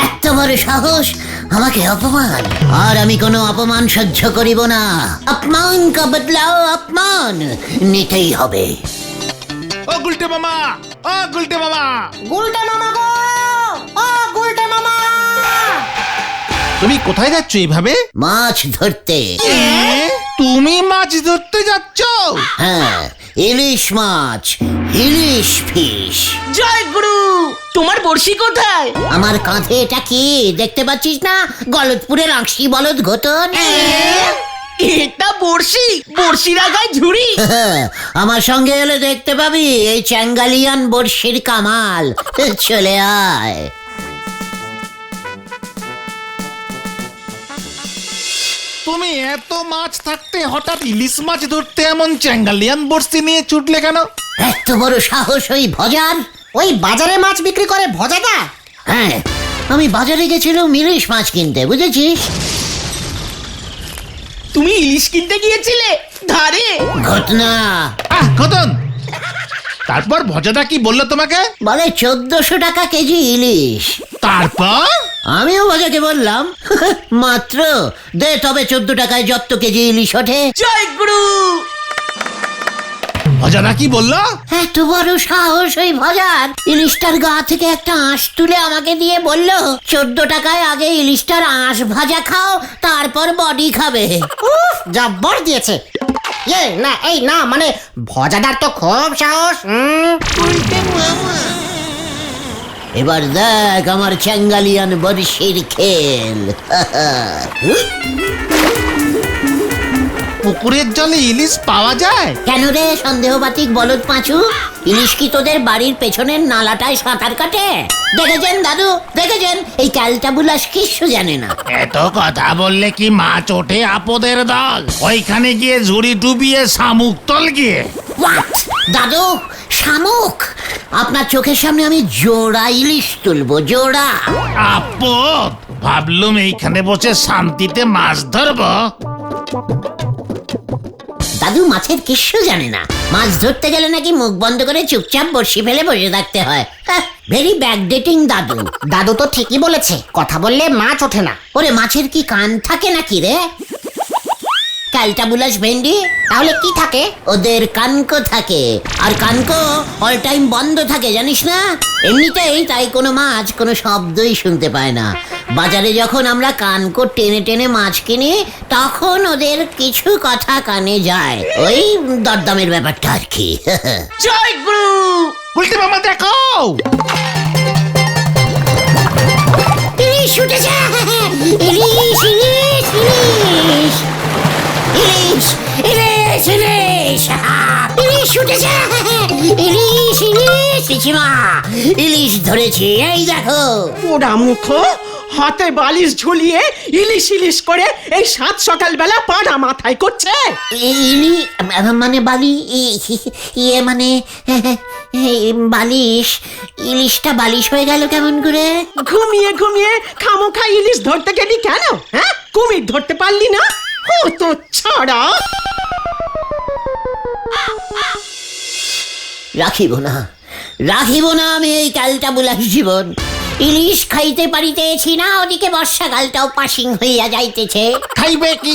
এত বড় সাহস, আমাকে অপমান! আর আমি কোনো অপমান সহ্য করিব না। অপমান কা বদলাও অপমান নিতেই হবে। ও গুলটে মামা, ও গুলটে মামা, গুলটে মামা গো, ও গুলটে মামা! তুমি কোথায় যাচ্ছ এইভাবে? মাছ ধরতে। তুমি মাছ ধরতে যাচ্ছ? হ্যাঁ, ইলিশ মাছ, ইলিশ ফিশ। জয় গুরু, তোমার বড়শি কোথায়? আমার কাঁধে এটা কি দেখতে পাচ্ছিস না? গলতপুরের আংশি বলদ ঘটন। এটা বড়শি, বড়শির আগায় ঝুড়ি। আমার সঙ্গে এলে দেখতে পাবি এই চ্যাঙ্গালিয়ান বড়শির কামাল। চলে আয়। তুমি এত মাছ থাকতে হঠাৎ ইলিশ মাছ ধরতে এমন চ্যাঙ্গালিয়ান বড়শি নিয়ে ছুটলে কেন? এত বড় সাহস ওই ভজার! ওই বাজারে মাছ বিক্রি করে ভজাদা? হ্যাঁ, আমি বাজারে গেছিলাম ইলিশ মাছ কিনতে, বুঝেছিস? তুমি ইলিশ কিনতে গিয়েছিলে ধারে? ঘটনা ঘটন। তারপর ভজাদা কি বললো তোমাকে? বলে 1400 টাকা কেজি ইলিশ। তারপর আমিও ভজাকে বললাম, মাত্র দে তবে 14 টাকায় যত কেজি ইলিশ ওঠে। জয় গুরু। ভজাদা কি বললো? এত বড় সাহস ওই ভজার! ইলিশটার গা থেকে একটা আঁশ তুলে আমাকে দিয়ে বলল, 14 টাকায় আগে ইলিশটার আঁশ ভাজা খাও, তারপর বডি খাবে। উফ, জব্বর দিয়েছে। না এই না, মানে ভজাদার তো খুব সাহস। এবার দেখ আমার চ্যাঙ্গালিয়ান বড়শির খেল। পুকুরের জলে ইলিশ পাওয়া যায়? কেন রে সন্দেহবাতিক বলদ পাঁচু? ইলিশ কি তোদের বাড়ির পেছনের নালাটায় সাঁতার কাটে? দেখেছেন দাদু, দেখেছেন? এই ক্যালটাবুলাস কিচ্ছু জানে না। এত কথা বললে কি মাছ ওঠে আপদের দল? ওইখানে গিয়ে ঝুড়ি ডুবিয়ে শামুক তল গিয়ে। What? দাদু, শামুক? আপনার চোখের সামনে আমি জোড়া ইলিশ তুলবো, জোড়া। আপদ, ভাবলুম এইখানে বসে শান্তিতে মাছ ধরবো। দাদু মাছের কিচ্ছু জানে না। মাছ ধরতে গেলে নাকি মুখ বন্ধ করে চুপচাপ বড়শি ফেলে বসে থাকতে হয়। ভেরি ব্যাকডেটিং দাদু। দাদু তো ঠিকই বলেছে, কথা বললে মাছ ওঠে না। ওরে মাছের কি কান থাকে নাকি রে? ক্যালটাবুলাস ভেন্ডি, তাহলে কি থাকে? ওদের কানকো থাকে। আর কানকো অল টাইম বন্ধ থাকে, জানিস না? এমনিতেই তাই কোনো মাছ কোনো শব্দই শুনতে পায় না। বাজারে যখন আমরা কানকো টেনে টেনে মাছ কিনি, তখন ওদের কিছু কথা কানে যায়। ওই দরদামের ব্যাপারটা আর কি। জয় গুরু। উল্টে মামা দেখো, ইলিশ উঠেছে! ইলিশ, ইলিশ, ইলিশ! ইলিশ, ইলিশ, ইলিশ! ইলিশ উঠেছে! ইলিশ, ইলিশ! পিসিমা, ইলিশ ধরেছি, এই দেখো। পোড়া মুখ, হাতে বালিশ ঝুলিয়ে ইলিশ ইলিশ করে এই 7 সকালবেলা পাড়া মাথায় করছে। ইলি মানে বালি, ইয়ে মানে বালিশ। ইলিশটা বালিশ হয়ে গেল কেমন করে? ঘুমিয়ে ঘুমিয়ে খামোখা ইলিশ ধরতে গেলি কেন? হ্যাঁ, কুমির ধরতে পারলি না? ও তো ছাড়া। রাখিব না, রাখিব না আমি এই ক্যালটাবুলাস জীবন। ইলিশ খাইতে পারিতেছি না, ওদিকে বর্ষাকালটাও পাসিং হইয়া যাইতেছে। খাইবে কি?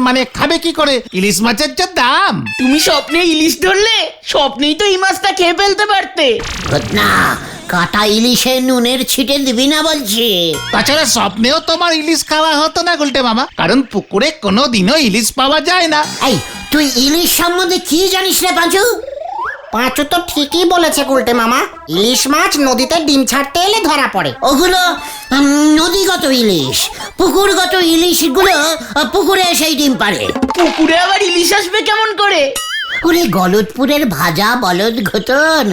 মানে খাবে কি করে? ইলিশ মাছের যা দাম। তুমি স্বপ্নে ইলিশ ধরলে, স্বপ্নেই তো এই মাছটা খেয়ে ফেলতে পারতে। না, কাটা ইলিশে নুনের ছিটে দিবি না বলছি। তাছাড়া স্বপ্নেও তোমার ইলিশ খাওয়া হতো না গুলটে মামা, কারণ পুকুরে কোনোদিনও ইলিশ পাওয়া যায় না। এই, তুই ইলিশ সম্বন্ধে কি জানিস রে পাঁচু? পাঁচু তো ঠিকই বলেছে গুলটে মামা। ইলিশ মাছ নদীতে ডিম ছাড়তে এলে ধরা পড়ে। ওগুলো নদীগত ইলিশ। পুকুরগত ইলিশগুলো পুকুরে সেই ডিম পারে। পুকুরে আবার ইলিশ আসবে কেমন করে? ওরে গলতপুরের ভাজা বলদ ঘটন,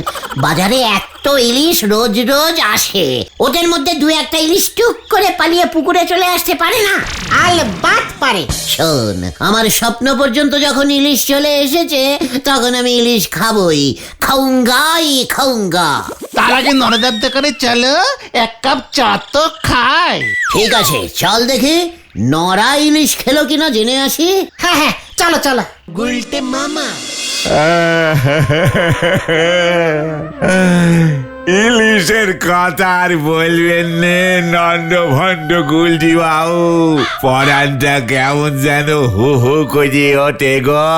বাজারে এত ইলিশ রোজ রোজ আসে, ওদের মধ্যে 2-1টা ইলিশ টুক করে পালিয়ে পুকুরে চলে আসতে পারে না? আলবাত পারে। শোন, আমার স্বপ্ন পর্যন্ত যখন ইলিশ চলে এসেছে, তখন আমি ইলিশ খাবই, খাউঙ্গাই খাউঙ্গা। তার আগে নরদার দোকানে চলো, 1 কাপ চা তো খাই। ঠিক আছে, চল দেখি নরা ইলিশ খেলো কিনা জেনে আসি। হ্যাঁ হ্যাঁ, চলো চলো। গুলটে মামা। ইলিশের কথা আর বলবেন নে নন্দ ভণ্ড গুলটি বাবু, পরানটা কেমন যেন হু হু করে ওঠে গো।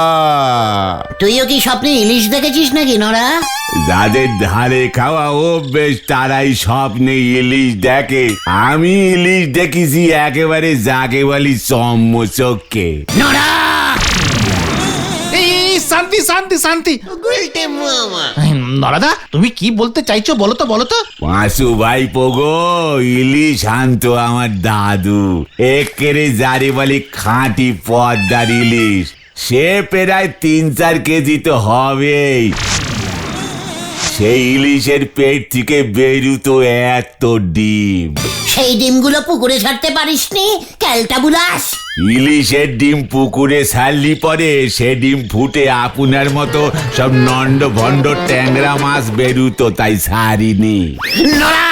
তুইও কি স্বপ্নে ইলিশ দেখেছিস নাকি নরা? যাদের ধারে খাওয়া অভ্যেস তারাই স্বপ্নে ইলিশ দেখে। আমি ইলিশ দেখেছি একেবারে যাকে বলি চম্মচকে। নরা! এই শান্তি শান্তি শান্তি। গুলটে মামা। নরাদা, তুমি কি বলতে চাইছো বলো তো বলো তো। পাঁচু ভাই পোগো, ইলিশ আনতো আমার দাদু, একেরে যারে বলি খাঁটি পদ্মার ইলিশ। সে প্রায় 3-4 কেজি তো হবেই। সেই ইলিশের পেট থেকে বেরুতো এত ডিম। সেই ডিমগুলো পুকুরে ছাড়তে পারিসনি, ক্যালটা বুলাস। ইলিশের ডিম পুকুরে ছাড়লি পরে সে ডিম ফুটে আপনার মতো সব নন্ড ভণ্ড ট্যাংরা মাছ বেরুতো, তাই ছাড়িনি। নরা!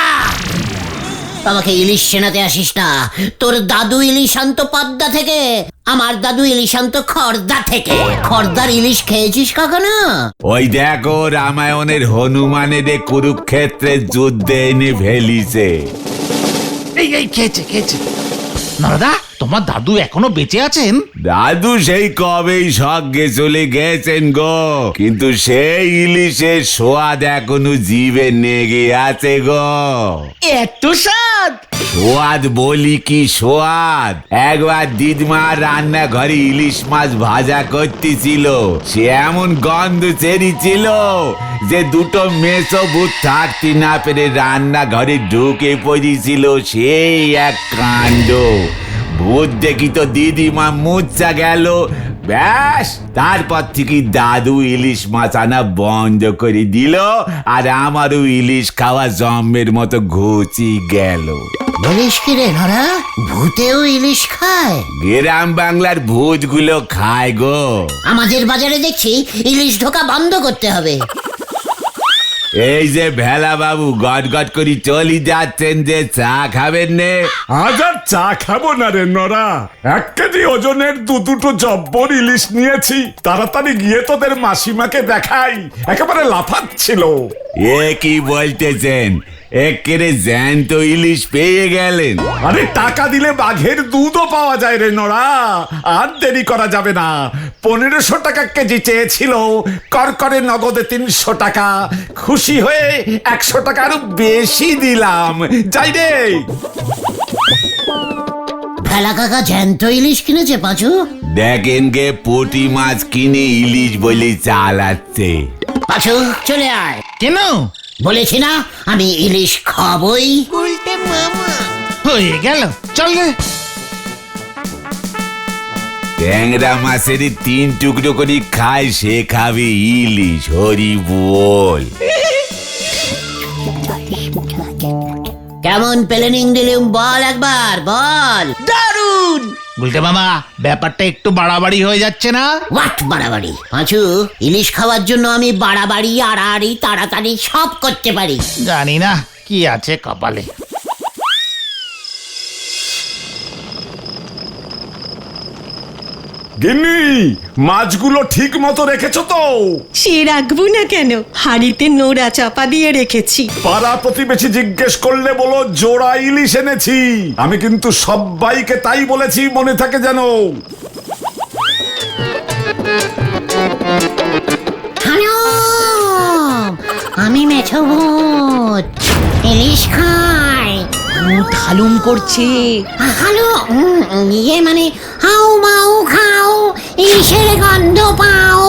আমাকে ইলিশ চেনাতে আসিস না। তোর দাদু ইলিশ আনতো পদ্মা থেকে, আমার দাদু ইলিশ আনতো খর্দা থেকে। খর্দার ইলিশ খেয়েছিস কখনো? ওই দেখো রামায়ণের হনুমানের কুরুক্ষেত্রের যুদ্ধে এনে ফেলিছে। এই খেয়েছে খেয়েছে। নরাদা, তোমার দাদু এখনো বেঁচে আছেন? দাদু সেই কবেই স্বর্গে চলে গেছেন গো, কিন্তু সেই ইলিশের স্বাদ এখনো জিভে নেগে আছে গো। এত স্বাদ! সোয়াদ বলি কি সোয়াদ। একবার দিদমা রান্নাঘরে ইলিশ মাছ ভাজা করতেছিল, সে এমন গন্ধ ছেড়েছিল যে দুটো মেসো ভূত থাকতে না পেরে রান্নাঘরে ঢুকে পড়েছিল। সেই এক কাণ্ড। ভূত দেখি তো দিদিমা মুচ্ছা গেল। ব্যাস, তারপর থেকে দাদু ইলিশ মাছ আনা বন্ধ করে দিল, আর আমারও ইলিশ খাওয়া জম্মের মতো ঘুচি গেল। বলিস কি রে নরা? ভূতেও ইলিশ খায়? গ্রাম বাংলার ভূতগুলো খায় গো। আমাদের বাজারে দেখছি ইলিশ ঢোকা বন্ধ করতে হবে। এই যে ভেলা বাবু গট গট করে চলি যাচ্ছেন, যে চা খাবেন নে? আজ আর চা খাবো না রে নরা, 1 কেজি ওজনের দুটো জব্বর ইলিশ নিয়েছি। তাড়াতাড়ি গিয়ে তোদের মাসিমাকে দেখাই, একেবারে লাফাচ্ছিল। এ কি বলতেছেন? একেরে জ্যান্ত ইলিশ পেয়ে গেলেন? আরে টাকা দিলে বাঘের দুধও পাওয়া যায় রে নরা, আর দেরি করা যাবে না। 1500 টাকা কেজি চেয়েছিল, করকরে নগদে 300 টাকা। খুশি হয়ে 100 টাকা আরো বেশি দিলাম। যাই রে। ভেলা কাকা জ্যান্ত ইলিশ কিনেছে পাঁচু। দেখেন গে পুঁটি মাছ কিনে ইলিশ বলে চালাচ্ছে। পাঁচু চলে আয়। কেন? বলেছি না আমি ইলিশ খাবই। হয়ে গেল, চল রে। ট্যাংরা মাছের 3 টুকরো করে খায়, সে খাবে ইলিশ। হরি বল। কেমন প্ল্যানিং দিলুম বল একবার, বল। দারুণ! বলতে মামা, ব্যাপারটা একটু বাড়াবাড়ি হয়ে যাচ্ছে না? হোয়াট বাড়াবাড়ি? পাঁচু, ইলিশ খাওয়ার জন্য আমি বাড়াবাড়ি আড়াআড়ি তাড়াতাড়ি সব করতে পারি। জানি না কি আছে কপালে। গিন্নি, মাছগুলো ঠিক মতো রেখেছো তো? সে রাখবো না কেন, হাড়িতে নোড়া চাপা দিয়ে রেখেছি। পাড়া প্রতিবেশী জিজ্ঞেস করলে বলো জোড়া ইলিশ এনেছি। আমি কিন্তু সবাইকে তাই বলেছি, মনে থাকে যেন। হ্যালো, আমি মেছো ভূত, ইলিশ খাই। ভূত হালুম করছে। হ্যালো, ইয়ে মানে হাউ মাউ খাও, ইলিশের গন্ধ পাও।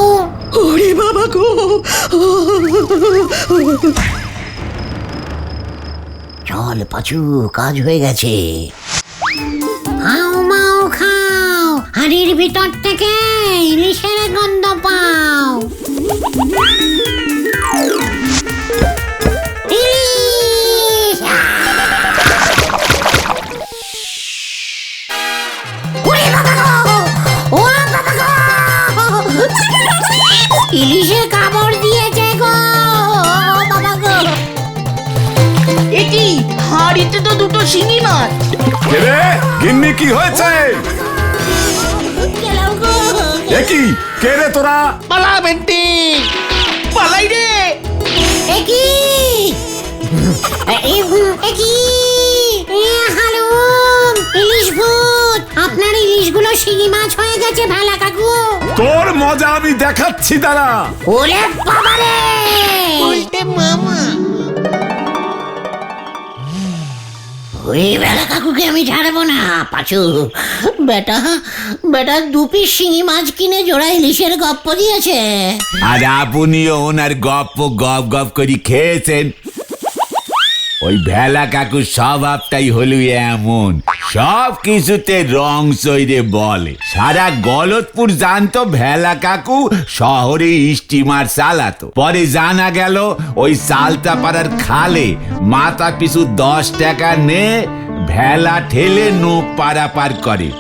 ওরে বাবা গো! চল পাঁচু, কাজ হয়ে গেছে। হাউ মাউ খাও, হাড়ির ভিতর থেকে ইলিশের গন্ধ পাও। ইলিশ! ওরে বাবা গো! ও বাবা গো! ইলিশে কামড় দিয়েছে গো! বাবা গো! এটি হাড়িতে তো দুটো শিঙি মাছ। কে রে? গিন্নি কি হয়েছে? গেলাম গো! কি কে রে তোরা? পালা বেন্টি, পালাই রে। একি একি হালুম ইলিশ ভূত, আপনার ইলিশগুলো শিঙি মাছ হয়ে গেছে ভেলা কাকু। তোর মজা আমি দেখাচ্ছি দাঁড়া। ওরে বাবারে, ওই ভেলা কাকুকে আমি ছাড়বো না। পাচু বেটা, বেটা 2 পিস শিঙি মাছ কিনে জোড়া ইলিশের গপ্প দিয়েছে। আর আপনিও ওনার গপ্প গপ গপ করে খেয়েছেন। ওই ভেলা কাকুর স্বভাবটাই হলো এমন, সব কিছুতে রং সইরে বলে। সারা গলতপুর জানতো ভেলা কাকু শহরে স্টিমার চালাতো। পরে জানা গেল ওই সালতাপাড়ার খালে মাথা পিছু 10 টাকা নে ভেলা ঠেলে নৌক পারাপার করে।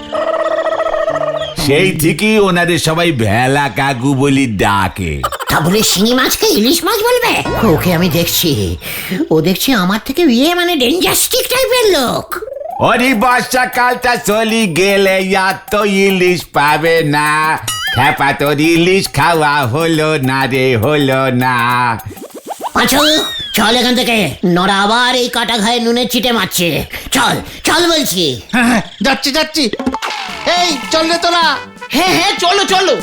সেই থেকেই ওনাদের সবাই ভেলা কাকু বলি ডাকে। তা বলে শিঙি মাছকে ইলিশ মাছ বলবে? ওকে আমি দেখছি, ও দেখছি আমার থেকে মানে ডেঞ্জাস্টিক টাইপের লোক। ওরে বর্ষাকালটা চলি গেলে আর তো ইলিশ পাবে না। খেপা তোর ইলিশ খাওয়া হলো না রে, হলো না। পাঁচু চল এখান থেকে, নড়া আবার এই কাটা ঘায়ে নুনের চিটে মারছে। চল চল বলছি। হ্যাঁ হ্যাঁ যাচ্ছি যাচ্ছি। এই চল রে তোরা। হ্যাঁ হ্যাঁ চলো চলো।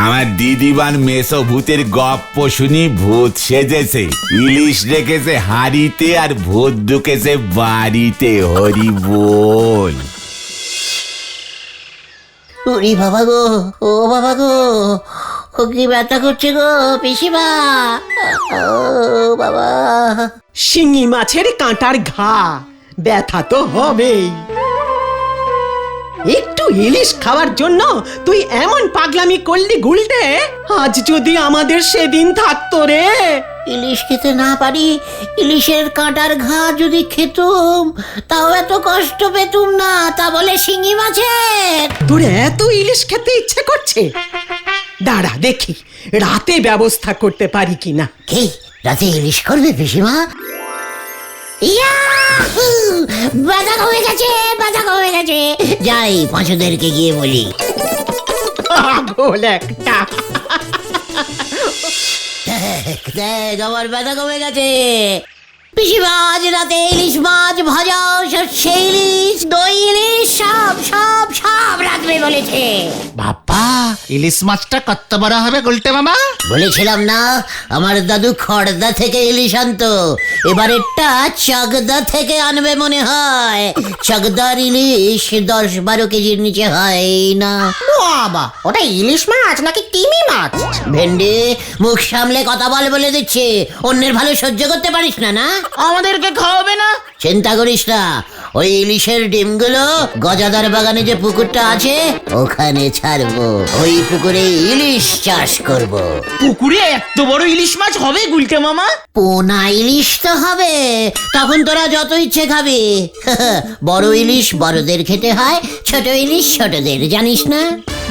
আমার দিদিবান মেসো ভূতের গপ্প শুনি ভূত সেজেছে, ইলিশ রেখেছে হাড়িতে আর ভূত ঢুকেছে বাড়িতে। হরি বল। ওরে বাবা গো, ও বাবা গো, ও কি ব্যথা করছে গো পিসিমা, ও বাবা। শিঙি মাছের কাঁটার ঘা, ব্যথা তো হবেই। একটু ইলিশ খাওয়ার জন্য তুই এমন পাগলামি করলি গুলটে, আজ যদি আমাদের সেদিন থাকতো রে। ইলিশ খেতে না পারি, ইলিশের কাঁটার ঘা যদি খেতুম তাও এত কষ্ট পেতুম না, তা বলে শিঙি মাছের। তোর এত ইলিশ খেতে ইচ্ছে করছে, দাঁড়া দেখি রাতে ব্যবস্থা করতে পারি কিনা। কি রাতে ইলিশ করবে পিসিমা? ইয়াহু! বাধা কমে গেছে, বাধা কমে গেছে। যাই পাঁচুদেরকে গিয়ে বলি। পাগল একটা। দেখ আমার ব্যথা কমে গেছে। পিসিমা আজ রাতে ইলিশ মাছ ভাজা, সর্ষে ইলিশ, দই ইলিশ, সব সব সব রাখবে বলেছে। বাবা, ইলিশ মাছটা কত বড় হবে গুলটে মামা? বলেছিলাম না আমার দাদু খড়দা থেকে ইলিশ আনতো, এবারেরটা চাকদা থেকে আনবে মনে হয়। চাকদার ইলিশ 10-12 কেজির নিচে হয় না। বাবা, ওটা ইলিশ মাছ নাকি তিমি মাছ? ভেন্ডি মুখ সামলে কথা বল বলে দিচ্ছে, অন্যের ভালো সহ্য করতে পারিস না না? আমাদেরকে খাওয়াবে না? চিন্তা করিস না, ওই ইলিশের ডিমগুলো গজাদার বাগানে যে পুকুরটা আছে ওখানে ছাড়বো, ওই পুকুরে ইলিশ চাষ করব। পুকুরে এত বড় ইলিশ মাছ হবে গুলটে মামা? পোনা ইলিশ তো হবে, তখন তোরা যত ইচ্ছে খাবি। বড় ইলিশ বড়দের খেতে হয়, ছোট ইলিশ ছোটদের, জানিস না?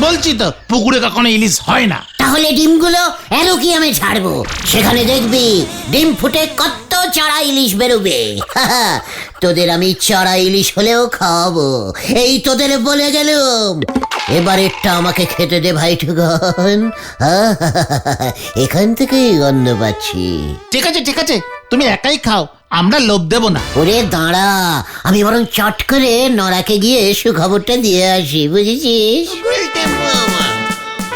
বলছি তো পুকুরে কখনো ইলিশ হয় না। তাহলে ডিমগুলো অ্যারোকিয়ামে ছাড়বো, সেখানে দেখবি ডিম ফুটে কত চারা ইলিশ বেরোবে। তোদের আমি চারা ইলিশ হলেও খাওয়াবো, এই তোদের বলে গেলুম। এবারেরটা আমাকে খেতে দে ভাই ঠুকন, এখান থেকেই গন্ধ পাচ্ছি। ঠিক আছে ঠিক আছে, তুমি একাই খাও, আমরা লোভ দেব না। ওরে দাঁড়া, আমি বরং চট করে নরাকে গিয়ে সুখবরটা দিয়ে আসি, বুঝেছিস?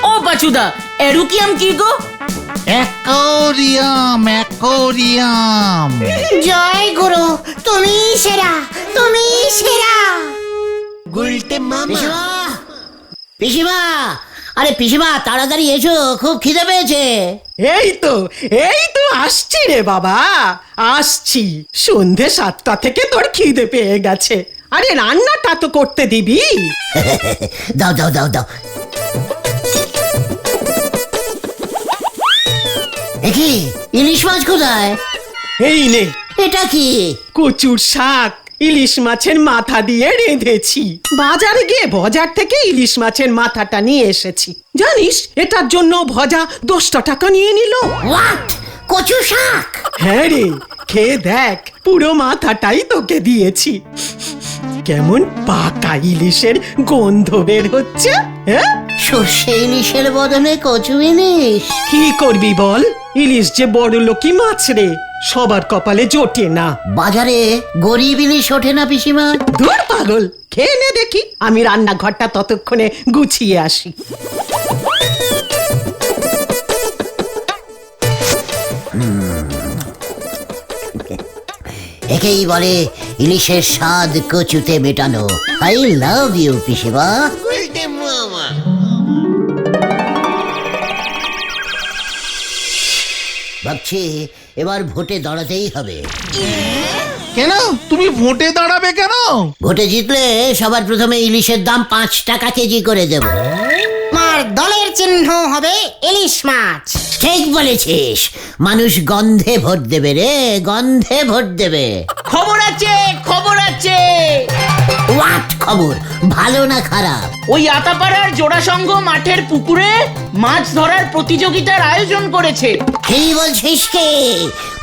ও বাচুদা, এরুকিয়াম কি গো? Aquarium, aquarium. জয় গুরু, তুমি সেরা, তুমি সেরা। পিসিমা, পিসিমা, আরে পিসিমা তাড়াতাড়ি এসো, খুব খিদে পেয়েছে। এই তো আসছি রে বাবা, আসছি। সন্ধে 7টা থেকে তোর খিদে পেয়ে গেছে। আরে রান্নাটা তো করতে দিবি। দাও দাও দাও দাও। দেখি ইলিশ মাছ কোথায়? এই নে, এটা কি? কচুর শাক ইলিশ মাছের মাথা দিয়ে রেঁধেছি। বাজারে গিয়ে বাজার থেকে ইলিশ মাছের মাথাটা নিয়ে এসেছি। জানিস এটার জন্য ভজা 10 টাকা নিয়ে নিল। হোয়াট? কচু শাক? হ্যাঁ রে, খেয়ে দেখ, পুরো মাথাটাই তোকে দিয়েছি। কেমন পাকা ইলিশের গন্ধ বের হচ্ছে, হ্যাঁ? সর্ষে ইলিশের বদলে কচু ইলিশ। কি করবি বল, ইলিশ যে বড় লোকই মাছ রে, সবার কপালে জোটে না। বাজারে গরিব ইলিশ ওঠে না পিসিমা। দূর পাগল, খেয়ে নে দেখি, আমি রান্নাঘরটা ততক্ষণে গুছিয়ে আসি। একেই বলে ইলিশের স্বাদ কচুতে মেটানো। আই লাভ ইউ পিসিমা। ভাবছি এবার ভোটে দাঁড়াতেই হবে। কেন তুমি ভোটে দাঁড়াবে কেন? ভোটে জিতলে সবার প্রথমে ইলিশের দাম 5 টাকা কেজি করে দেব। আমার দলের চিহ্ন হবে ইলিশ মাছ। ঠিক বলেছিস, মানুষ গন্ধে ভোট দেবে রে, গন্ধে ভোট দেবে। খবর আছে, খবর আছে। হোয়াট খবর, ভালো না খারাপ? ওই আতাপাড়ার জোড়াসংঘ মাঠের পুকুরে মাছ ধরার প্রতিযোগিতার আয়োজন করেছে। কি বলছিস কি?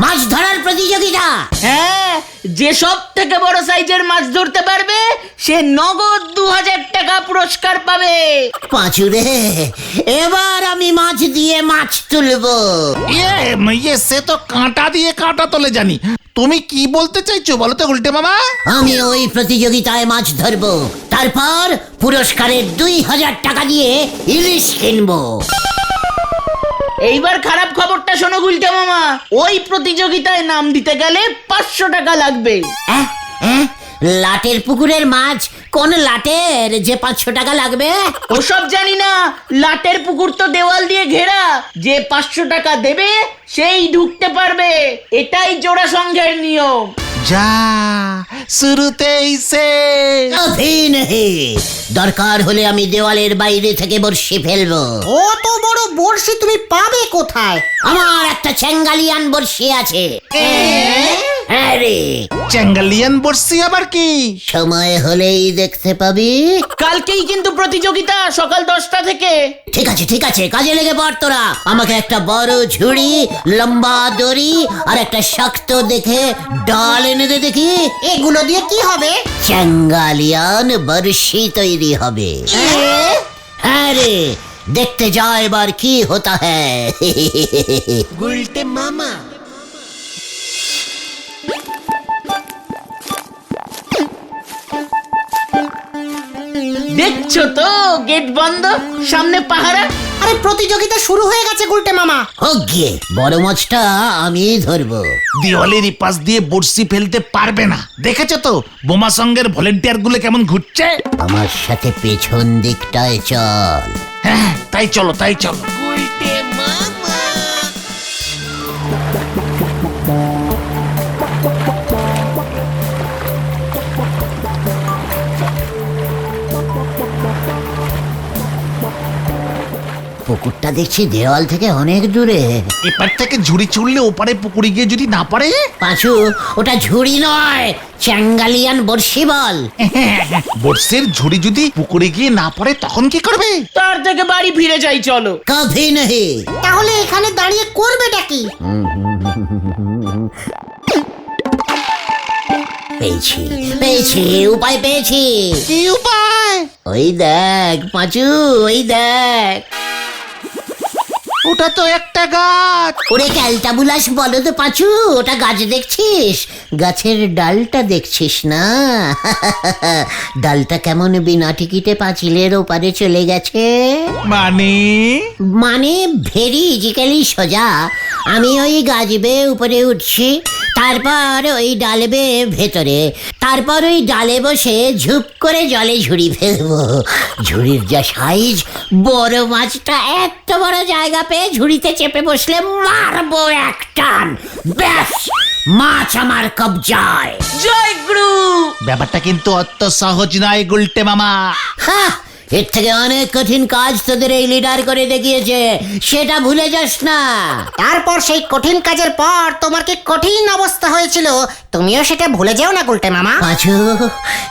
মাছ ধরার প্রতিযোগিতা? হ্যাঁ, যে সব থেকে বড় সাইজের মাছ ধরতে পারবে সে নগদ 2000 টাকা পুরস্কার পাবে। পাঁচুরে, এবার আমি মাছ দিয়ে মাছ তুলবো। সে তো কাঁটা দিয়ে কাঁটা তোলে জানি। তুমি কি বলতে চাইছো বলো তো উল্টে মামা? আমি ওই প্রতিযোগিতায় মাছ ধরবো, তারপর পুরস্কারের 2000 টাকা দিয়ে ইলিশ কিনবো। এইবার খারাপ খবরটা শোনো গুলটে মামা, ওই প্রতিযোগিতায় নাম দিতে গেলে 500 টাকা লাগবে। অ্যাঁ, অ্যাঁ, লাটের পুকুরের মাছ কোন লাটের যে 500 টাকা লাগবে? ওসব জানি না, লাটের পুকুর তো দেওয়াল দিয়ে ঘেরা, যে 500 টাকা দেবে সেই ঢুকতে পারবে, এটাই জোড়া সংঘের নিয়ম। যা শুরুতেই সে কভি নেহি। দরকার হলে আমি দেওয়ালের বাইরে থেকে বর্ষি ফেলবো। অত বড় বড়শি তুমি পাবে কোথায়? আমার একটা চ্যাঙ্গালিয়ান বর্ষি আছে। হ্যাঁ রে, চ্যাঙ্গালিয়ান বর্ষি আবার কি? সময় হলেই দেখতে পাবি। কালকেই কিন্তু প্রতিযোগিতা, সকাল 10টা থেকে। ঠিক আছে ঠিক আছে, কাজে লেগে পড় তোরা। আমাকে একটা বড় ঝুড়ি, লম্বা দড়ি আর একটা শক্ত দেখে ডাল এনে দে দেখি। এগুলো দিয়ে কি হবে? চ্যাঙ্গালিয়ান বর্ষি তৈরি হবে। হ্যাঁ রে, দেখতে যা এবার কি হতা হ্যায়। উল্টে মামা। দেখছো তো গেট বন্ধ, সামনে পাহারা। আরে প্রতিযোগিতা শুরু হয়ে গেছে গুলটে মামা। হোক গিয়ে, বড় মাছটা আমি ধরবো। দেওয়ালের পাশ দিয়ে বর্ষি ফেলতে পারবে না। দেখেছো তো বোমা সঙ্গের ভলেন্টিয়ার গুলো কেমন ঘুরছে। আমার সাথে পেছন দিকটায় চল। হ্যাঁ, তাই চলো তাই চলো। পুকুরটা দেখছি দেওয়াল থেকে অনেক দূরে। এপার থেকে ঝুড়ি ছুড়লে ওপারে পুকুরে গিয়ে যদি না পারে? পাঁচু, ওটা ঝুড়ি নয়, চ্যাঙ্গালিয়ান বর্ষি বল। বর্ষের ঝুড়ি যদি পুকুরে গিয়ে না পড়ে তখন কি করবে? তার থেকে বাড়ি ফিরে যাই চলো। কভি নেহি। তাহলে এখানে দাঁড়িয়ে করবেটা কি? পেয়েছি পেয়েছি, উপায় পেয়েছি। কি উপায়? ওই দেখ পাঁচু, ওই দেখ। ওটা তো একটা গাছ। ওরে ক্যালটা বুলাস বলো তো পাঁচু, ওটা গাছ দেখছিস? গাছের ডালটা দেখছিস না? ডালটা কেমন বিনা টিকিটে পাঁচিলের ওপারে চলে গেছে। মানে ভেরি ইজিক্যালি সোজা। আমি ওই গাছ বেয়ে উপরে উঠছি, তারপর ওই ডাল বেয়ে ভেতরে, তারপর ওই ডালে বসে ঝুপ করে জলে ঝুড়ি ফেলবো। ঝুড়ির যা সাইজ, বড় মাছটা এত বড় জায়গা পেয়ে ঝুড়িতে চেপে বসলে মারবো এক টান, ব্যাস মাছ আমার কবজায়। জয় গুরু। ব্যাপারটা কিন্তু অত সহজ নয় গুলটে মামা। হ্যাঁ, এর থেকে অনেক কঠিন কাজ তোদের এই লিডার করে দেখিয়েছে, সেটা ভুলে যাস না। তারপর সেই কঠিন কাজের পর তোমার কি কঠিন অবস্থা হয়েছিল, তুমিও সেটা ভুলে যাও না গুলটে মামা। পাঁচু,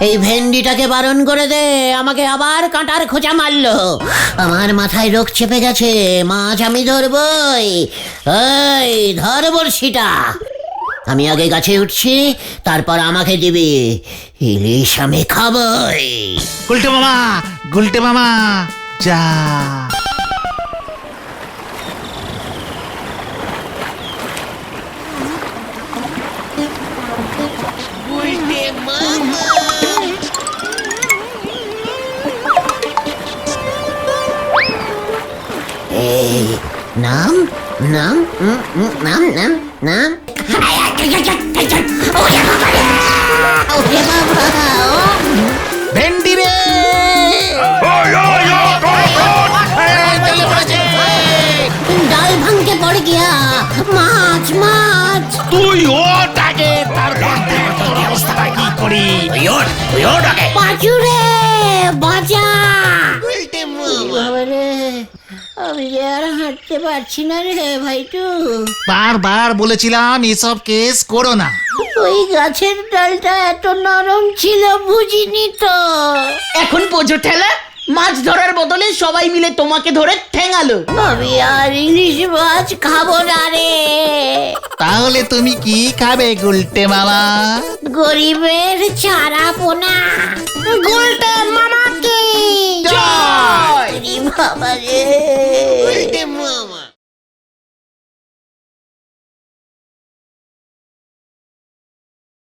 এই ভেন্ডিটাকে বারণ করে দে, আমাকে আবার কাঁটার খোঁচা মারলো। আমার মাথায় রোগ চেপে গেছে, মাছ আমি ধরবই। এই ধর বড়শিটা। আমি আগে গাছে উঠছি, তারপর আমাকে দিবি। ইলিশ আমি খাবই। গুলটে মামা, গুলটে মামা, যা। এই নাম নাম নাম নাম নাম ওরে বাবা রে! ওরে বাবা! ভেন্ডি রে, ডাল ভাঙকে পড়ে গিয়া মাছ মাছ তুই ওঠ আগে, তারপর দেখ তোর অবস্থাটা কি করি। পাঁচুরে বাঁচা! বাবা রে, আমি যে আর হাঁটতে পারছি না রে ভাইটু। বারবার বলেছিলাম এসব কেস করো না। ওই গাছের ডালটা এত নরম ছিল বুঝিনি তো। এখন বোঝো ঠেলা, মাছ ধরার বদলে সবাই মিলে তোমাকে ধরে ঠেঙালো। আমি আর ইলিশ মাছ খাবো না রে। তাহলে তুমি কি খাবে গুলটে মামা? গরিবের চারা পোনা গুলটে মামাকে জয়! বাবা রে।